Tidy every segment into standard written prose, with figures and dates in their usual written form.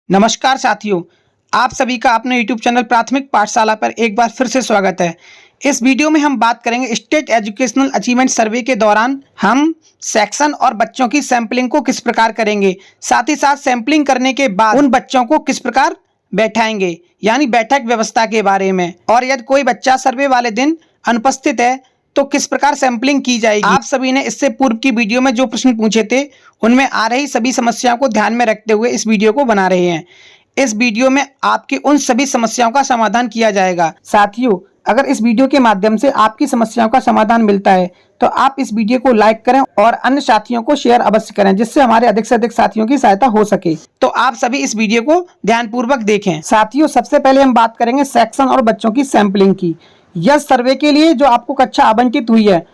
नमस्कार साथियों, आप सभी का अपने YouTube चैनल प्राथमिक पाठशाला पर एक बार फिर से स्वागत है। इस वीडियो में हम बात करेंगे स्टेट एजुकेशनल अचीवमेंट सर्वे के दौरान हम सेक्शन और बच्चों की सैंपलिंग को किस प्रकार करेंगे, साथ ही साथ सैंपलिंग करने के बाद उन बच्चों को किस प्रकार बैठाएंगे, यानी बैठक व्यवस्था के बारे में। और यदि कोई बच्चा सर्वे वाले दिन अनुपस्थित है तो किस प्रकार सैंपलिंग की जाएगी। आप सभी ने इससे पूर्व की वीडियो में जो प्रश्न पूछे थे उनमें आ रही सभी समस्याओं को ध्यान में रखते हुए इस वीडियो को बना रहे हैं। इस वीडियो में आपकी उन सभी समस्याओं का समाधान किया जाएगा। साथियों, अगर इस वीडियो के माध्यम से आपकी समस्याओं का समाधान मिलता है तो आप इस वीडियो को लाइक करें और अन्य साथियों को शेयर अवश्य करें, जिससे हमारे अधिक से अधिक साथियों की सहायता हो सके। तो आप सभी इस वीडियो को ध्यानपूर्वक देखें। साथियों, सबसे पहले हम बात करेंगे सेक्शन और बच्चों की सैंपलिंग की। यह सर्वे के लिए जो आपको कक्षा आवंटित हुई है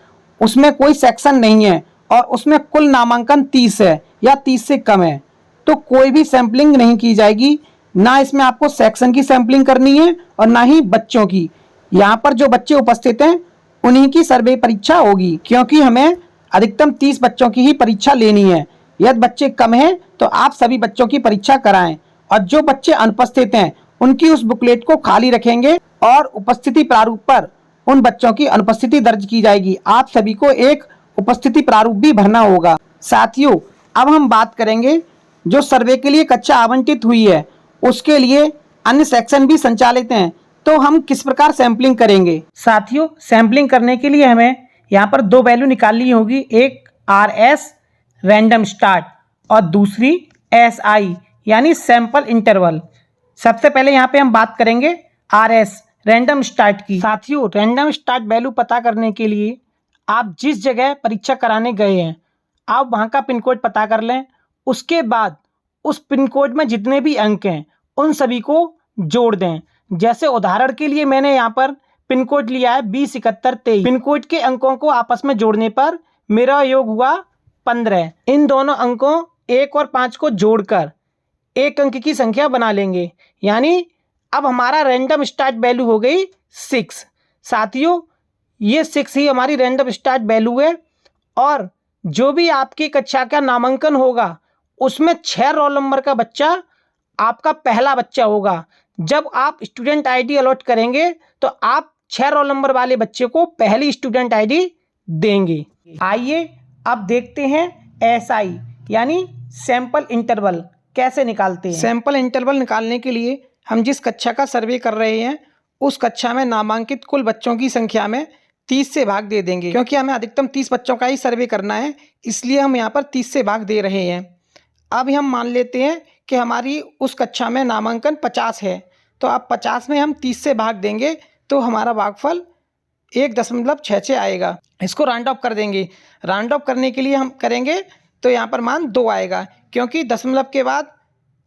उसमें कोई सेक्शन नहीं है और उसमें कुल नामांकन 30 है या 30 से कम है, तो कोई भी सैंपलिंग नहीं की जाएगी। ना इसमें आपको सेक्शन की सैंपलिंग करनी है और ना ही बच्चों की। यहाँ पर जो बच्चे उपस्थित हैं उन्हीं की सर्वे परीक्षा होगी, क्योंकि हमें अधिकतम 30 बच्चों की ही परीक्षा लेनी है। यदि बच्चे कम हैं तो आप सभी बच्चों की परीक्षा कराएं और जो बच्चे अनुपस्थित हैं उनकी उस बुकलेट को खाली रखेंगे और उपस्थिति प्रारूप पर उन बच्चों की अनुपस्थिति दर्ज की जाएगी। आप सभी को एक उपस्थिति प्रारूप भी भरना होगा। साथियों, अब हम बात करेंगे जो सर्वे के लिए कक्षा आवंटित हुई है उसके लिए अन्य सेक्शन भी संचालित हैं, तो हम किस प्रकार सैंपलिंग करेंगे। साथियों, सैंपलिंग करने के लिए हमें यहाँ पर दो वैल्यू निकालनी होगी, एक RS रैंडम स्टार्ट और दूसरी SI यानी सैंपल इंटरवल। सबसे पहले यहाँ पे हम बात करेंगे RS रैंडम स्टार्ट की। साथियों, रैंडम स्टार्ट वैल्यू पता करने के लिए आप जिस जगह परीक्षा कराने गए हैं आप वहाँ का पिन कोड पता कर लें। उसके बाद उस पिन कोड में जितने भी अंक हैं उन सभी को जोड़ दें। जैसे उदाहरण के लिए मैंने यहाँ पर पिन कोड लिया है 207123। पिन कोड के अंकों को आपस में जोड़ने पर मेरा योग हुआ 15। इन दोनों अंकों 1 और 5 को जोड़कर एक अंक की संख्या बना लेंगे, यानी अब हमारा रैंडम स्टार्ट वैल्यू हो गई 6। साथियों, ये 6 ही हमारी रैंडम स्टार्ट वैल्यू है और जो भी आपकी कक्षा का नामांकन होगा उसमें 6 रोल नंबर का बच्चा आपका पहला बच्चा होगा। जब आप स्टूडेंट आईडी अलॉट करेंगे तो आप 6 रोल नंबर वाले बच्चे को पहली स्टूडेंट आईडी देंगे। आइए अब देखते हैं SI यानी सैंपल इंटरवल कैसे निकालते हैं। सैंपल इंटरवल निकालने के लिए हम जिस कक्षा का सर्वे कर रहे हैं उस कक्षा में नामांकित कुल बच्चों की संख्या में 30 से भाग दे देंगे, क्योंकि हमें अधिकतम 30 बच्चों का ही सर्वे करना है, इसलिए हम यहाँ पर 30 से भाग दे रहे हैं। अब हम मान लेते हैं कि हमारी उस कक्षा में नामांकन 50 है, तो अब 50 में हम 30 से भाग देंगे तो हमारा भागफल 1.66 आएगा। इसको राउंड ऑफ कर देंगे। राउंड ऑफ करने के लिए हम करेंगे तो यहाँ पर मान 2 आएगा, क्योंकि दशमलव के बाद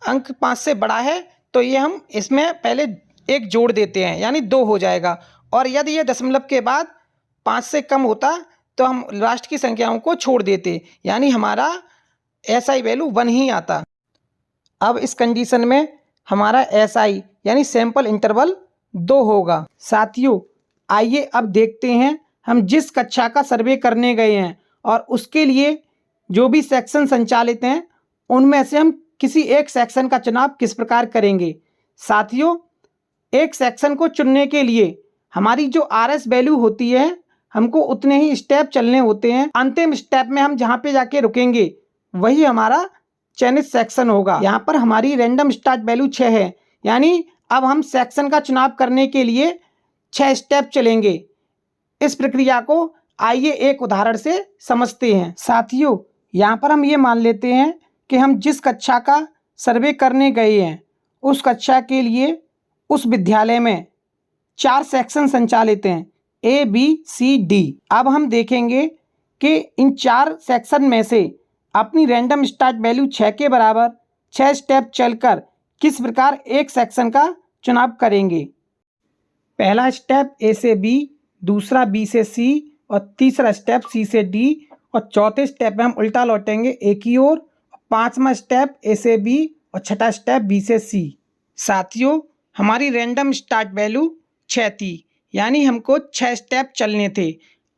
अंक 5 से बड़ा है तो ये हम इसमें पहले 1 जोड़ देते हैं, यानी 2 हो जाएगा। और यदि ये दशमलव के बाद 5 से कम होता तो हम लास्ट की संख्याओं को छोड़ देते, यानी हमारा SI वैल्यू 1 ही आता। अब इस कंडीशन में हमारा SI यानी सैंपल इंटरवल 2 होगा। साथियों, आइए अब देखते हैं हम जिस कक्षा का सर्वे करने गए हैं और उसके लिए जो भी सेक्शन संचालित हैं उनमें से हम किसी एक सेक्शन का चुनाव किस प्रकार करेंगे। साथियों, एक सेक्शन को चुनने के लिए हमारी जो RS वैल्यू होती है हमको उतने ही स्टेप चलने होते हैं। अंतिम स्टेप में हम जहाँ पे जाके रुकेंगे वही हमारा चयनित सेक्शन होगा। यहाँ पर हमारी रैंडम स्टार्ट वैल्यू 6 है, यानी अब हम सेक्शन का चुनाव करने के लिए 6 स्टेप चलेंगे। इस प्रक्रिया को आइए एक उदाहरण से समझते हैं। साथियों, यहाँ पर हम ये मान लेते हैं कि हम जिस कक्षा का सर्वे करने गए हैं उस कक्षा के लिए उस विद्यालय में 4 सेक्शन संचालित हैं, A, B, C, D। अब हम देखेंगे कि इन 4 सेक्शन में से अपनी रैंडम स्टार्ट वैल्यू 6 के बराबर 6 स्टेप चलकर किस प्रकार एक सेक्शन का चुनाव करेंगे। पहला स्टेप A से B, दूसरा B से C और तीसरा स्टेप C से D और चौथे स्टेप में हम उल्टा लौटेंगे A की ओर। 5वां स्टेप A से B और छठा स्टेप B से C। साथियों, हमारी रैंडम स्टार्ट वैल्यू 6 थी, यानी हमको 6 स्टेप चलने थे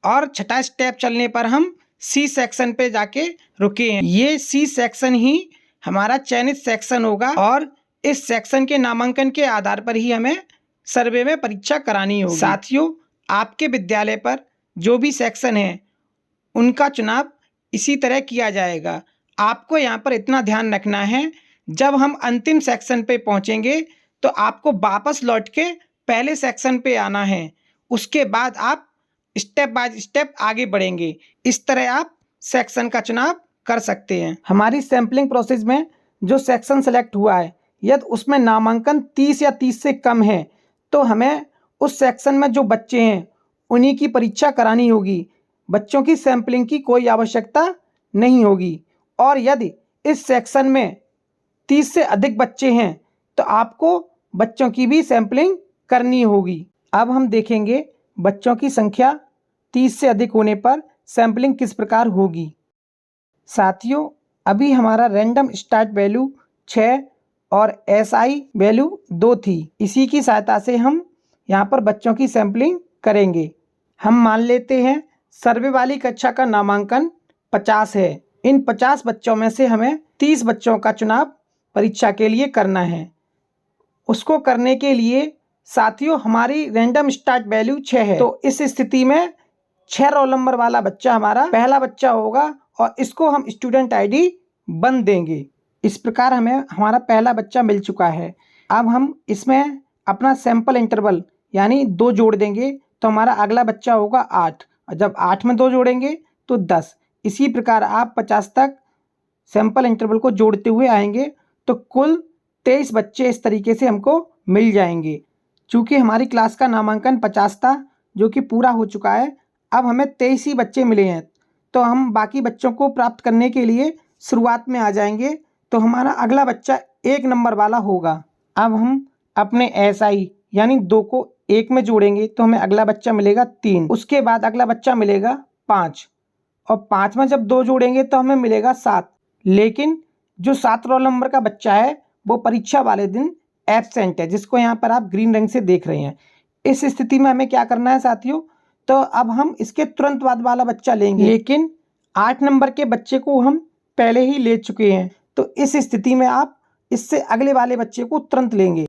और छठा स्टेप चलने पर हम C सेक्शन पे जाके रुके हैं। ये C सेक्शन ही हमारा चयनित सेक्शन होगा और इस सेक्शन के नामांकन के आधार पर ही हमें सर्वे में परीक्षा करानी होगी। साथियों, आपके विद्यालय पर जो भी सेक्शन है उनका चुनाव इसी तरह किया जाएगा। आपको यहाँ पर इतना ध्यान रखना है, जब हम अंतिम सेक्शन पे पहुँचेंगे तो आपको वापस लौट के पहले सेक्शन पे आना है। उसके बाद आप स्टेप बाय स्टेप आगे बढ़ेंगे। इस तरह आप सेक्शन का चुनाव कर सकते हैं। हमारी सैम्पलिंग प्रोसेस में जो सेक्शन सेलेक्ट हुआ है, यदि उसमें नामांकन 30 या 30 से कम है तो हमें उस सेक्शन में जो बच्चे हैं उन्हीं की परीक्षा करानी होगी। बच्चों की सैम्पलिंग की कोई आवश्यकता नहीं होगी। और यदि इस सेक्शन में 30 से अधिक बच्चे हैं तो आपको बच्चों की भी सैम्पलिंग करनी होगी। अब हम देखेंगे बच्चों की संख्या 30 से अधिक होने पर सैम्पलिंग किस प्रकार होगी। साथियों, अभी हमारा रैंडम स्टार्ट वैल्यू 6 और SI वैल्यू 2 थी। इसी की सहायता से हम यहाँ पर बच्चों की सैम्पलिंग करेंगे। हम मान लेते हैं सर्वे वाली कक्षा का नामांकन 50 है। इन 50 बच्चों में से हमें 30 बच्चों का चुनाव परीक्षा के लिए करना है। उसको करने के लिए साथियों हमारी रैंडम स्टार्ट वैल्यू 6 है, तो इस स्थिति में 6 रोल नंबर वाला बच्चा हमारा पहला बच्चा होगा और इसको हम स्टूडेंट ID 1 देंगे। इस प्रकार हमें हमारा पहला बच्चा मिल चुका है। अब हम इसमें अपना सैंपल इंटरवल यानी 2 जोड़ देंगे तो हमारा अगला बच्चा होगा 8, और जब 8 में 2 जोड़ेंगे तो 10। इसी प्रकार आप 50 तक सैंपल इंटरवल को जोड़ते हुए आएंगे तो कुल 23 बच्चे इस तरीके से हमको मिल जाएंगे। चूँकि हमारी क्लास का नामांकन 50 था जो कि पूरा हो चुका है, अब हमें 23 ही बच्चे मिले हैं, तो हम बाकी बच्चों को प्राप्त करने के लिए शुरुआत में आ जाएंगे। तो हमारा अगला बच्चा 1 नंबर वाला होगा। अब हम अपने SI यानी 2 को 1 में जोड़ेंगे तो हमें अगला बच्चा मिलेगा 3। उसके बाद अगला बच्चा मिलेगा 5, और 5 में जब 2 जोड़ेंगे तो हमें मिलेगा 7। लेकिन जो 7 रोल नंबर का बच्चा है वो परीक्षा वाले दिन एब्सेंट है, जिसको यहाँ पर आप ग्रीन रंग से देख रहे हैं। इस स्थिति में हमें क्या करना है साथियों, तो अब हम इसके तुरंत बाद वाला बच्चा लेंगे, लेकिन 8 नंबर के बच्चे को हम पहले ही ले चुके हैं, तो इस स्थिति में आप इससे अगले वाले बच्चे को तुरंत लेंगे।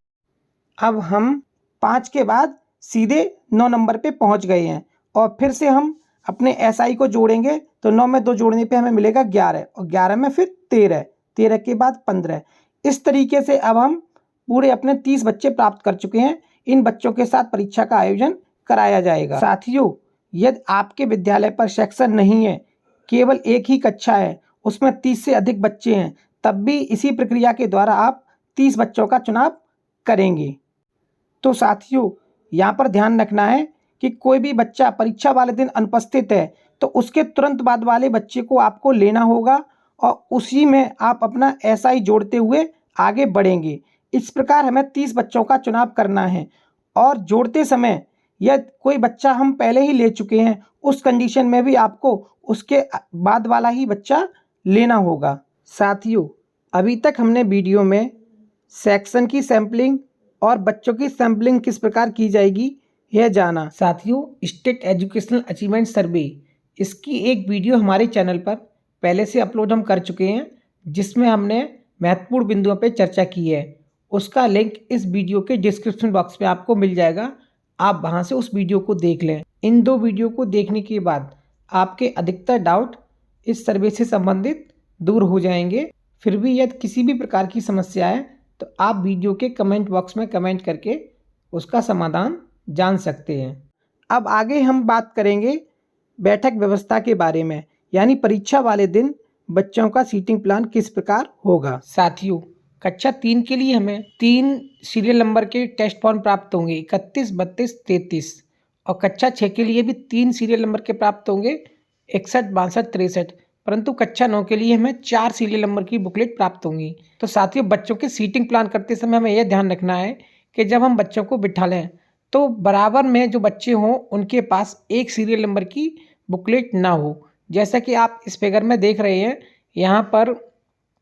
अब हम 5 के बाद सीधे 9 नंबर पे पहुंच गए हैं, और फिर से हम अपने SI को जोड़ेंगे तो 9 में 2 जोड़ने पे हमें मिलेगा 11, और 11 में फिर 13, 13 के बाद 15। इस तरीके से अब हम पूरे अपने 30 बच्चे प्राप्त कर चुके हैं। इन बच्चों के साथ परीक्षा का आयोजन कराया जाएगा। साथियों, यदि आपके विद्यालय पर सेक्शन नहीं है, केवल एक ही कक्षा है, उसमें 30 से अधिक बच्चे हैं, तब भी इसी प्रक्रिया के द्वारा आप 30 बच्चों का चुनाव करेंगे। तो साथियों, यहाँ पर ध्यान रखना है कि कोई भी बच्चा परीक्षा वाले दिन अनुपस्थित है तो उसके तुरंत बाद वाले बच्चे को आपको लेना होगा और उसी में आप अपना SI जोड़ते हुए आगे बढ़ेंगे। इस प्रकार हमें 30 बच्चों का चुनाव करना है, और जोड़ते समय यदि कोई बच्चा हम पहले ही ले चुके हैं, उस कंडीशन में भी आपको उसके बाद वाला ही बच्चा लेना होगा। साथियों, अभी तक हमने वीडियो में सेक्शन की सैम्पलिंग और बच्चों की सैम्पलिंग किस प्रकार की जाएगी यह जाना। साथियों, स्टेट एजुकेशनल अचीवमेंट सर्वे, इसकी एक वीडियो हमारे चैनल पर पहले से अपलोड हम कर चुके हैं, जिसमें हमने महत्वपूर्ण बिंदुओं पर चर्चा की है। उसका लिंक इस वीडियो के डिस्क्रिप्शन बॉक्स में आपको मिल जाएगा, आप वहां से उस वीडियो को देख लें। इन 2 वीडियो को देखने के बाद आपके अधिकतर डाउट इस सर्वे से संबंधित दूर हो जाएंगे। फिर भी यदि किसी भी प्रकार की समस्या है तो आप वीडियो के कमेंट बॉक्स में कमेंट करके उसका समाधान जान सकते हैं। अब आगे हम बात करेंगे बैठक व्यवस्था के बारे में, यानी परीक्षा वाले दिन बच्चों का सीटिंग प्लान किस प्रकार होगा। साथियों, कक्षा 3 के लिए हमें 3 सीरियल नंबर के टेस्ट फॉर्म प्राप्त होंगे, 31, 32, 33, और कक्षा 6 के लिए भी 3 सीरियल नंबर के प्राप्त होंगे, 61, 62, 63। परंतु कक्षा 9 के लिए हमें 4 सीरियल नंबर की बुकलेट प्राप्त होंगी। तो साथियों, बच्चों के सीटिंग प्लान करते समय हमें यह ध्यान रखना है कि जब हम बच्चों को बिठा लें तो बराबर में जो बच्चे हों उनके पास एक सीरियल नंबर की बुकलेट ना हो। जैसा कि आप इस फिगर में देख रहे हैं, यहाँ पर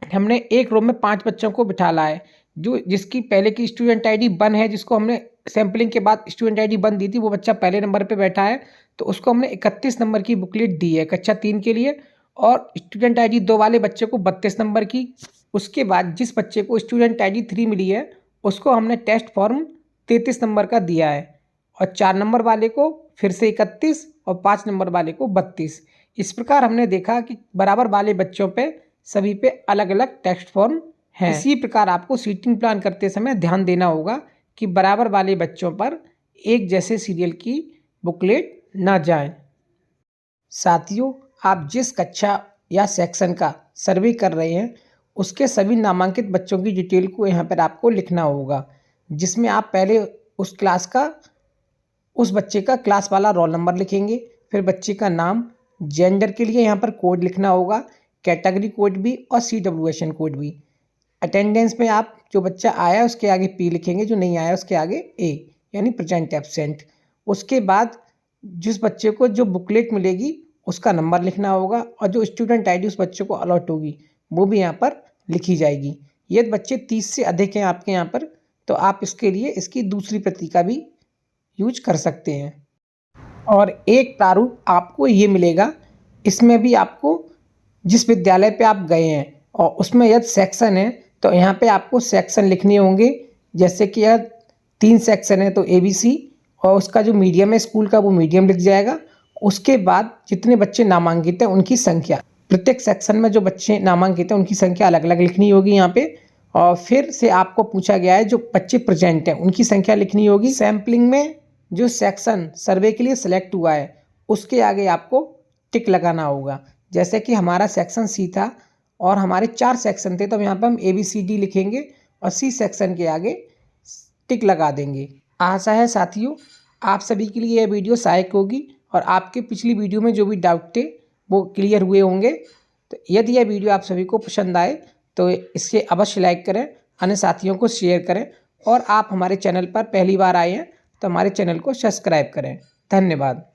हमने एक रो में 5 बच्चों को बिठाला है। जिसकी पहले की स्टूडेंट ID 1 है, जिसको हमने सैम्पलिंग के बाद स्टूडेंट ID 1 दी थी, वो बच्चा पहले नंबर पे बैठा है, तो उसको हमने 31 नंबर की बुकलेट दी है कक्षा 3 के लिए। और स्टूडेंट ID 2 वाले बच्चे को 32 नंबर की, उसके बाद जिस बच्चे को स्टूडेंट ID 3 मिली है उसको हमने टेस्ट फॉर्म 33 नंबर का दिया है, और 4 नंबर वाले को फिर से 31 और 5 नंबर वाले को 32। इस प्रकार हमने देखा कि बराबर वाले बच्चों पे सभी पे अलग अलग टेस्ट फॉर्म हैं। इसी प्रकार आपको सीटिंग प्लान करते समय ध्यान देना होगा कि बराबर वाले बच्चों पर एक जैसे सीरियल की बुकलेट ना जाए। साथियों, आप जिस कक्षा या सेक्शन का सर्वे कर रहे हैं उसके सभी नामांकित बच्चों की डिटेल को यहाँ पर आपको लिखना होगा, जिसमें आप पहले उस क्लास का, उस बच्चे का क्लास वाला रोल नंबर लिखेंगे, फिर बच्चे का नाम, जेंडर के लिए यहाँ पर कोड लिखना होगा, कैटेगरी कोड भी और CWSN कोड भी। अटेंडेंस में आप जो बच्चा आया उसके आगे P लिखेंगे, जो नहीं आया उसके आगे A यानी प्रेजेंट एब्सेंट। उसके बाद जिस बच्चे को जो बुकलेट मिलेगी उसका नंबर लिखना होगा, और जो स्टूडेंट ID उस बच्चे को अलॉट होगी वो भी यहाँ पर लिखी जाएगी। यदि बच्चे 30 से अधिक हैं आपके यहाँ पर तो आप इसके लिए इसकी दूसरी प्रति का भी यूज कर सकते हैं। और एक प्रारूप आपको ये मिलेगा, इसमें भी आपको जिस विद्यालय पे आप गए हैं और उसमें यदि सेक्शन है तो यहाँ पे आपको सेक्शन लिखने होंगे। जैसे कि यह 3 सेक्शन है तो ABC, और उसका जो मीडियम है स्कूल का वो मीडियम लिख जाएगा। उसके बाद जितने बच्चे नामांकित हैं उनकी संख्या, प्रत्येक सेक्शन में जो बच्चे नामांकित हैं उनकी संख्या अलग अलग लिखनी होगी यहाँ पे। और फिर से आपको पूछा गया है जो बच्चे प्रेजेंट हैं उनकी संख्या लिखनी होगी। सैम्पलिंग में जो सेक्शन सर्वे के लिए सिलेक्ट हुआ है उसके आगे आपको टिक लगाना होगा। जैसे कि हमारा सेक्शन C था और हमारे 4 सेक्शन थे, तब यहाँ पर हम ABCD लिखेंगे और C सेक्शन के आगे टिक लगा देंगे। आशा है साथियों आप सभी के लिए यह वीडियो सहायक होगी और आपके पिछली वीडियो में जो भी डाउट थे वो क्लियर हुए होंगे। तो यदि यह वीडियो आप सभी को पसंद आए तो इसे अवश्य लाइक करें, अन्य साथियों को शेयर करें, और आप हमारे चैनल पर पहली बार आए हैं तो हमारे चैनल को सब्सक्राइब करें। धन्यवाद।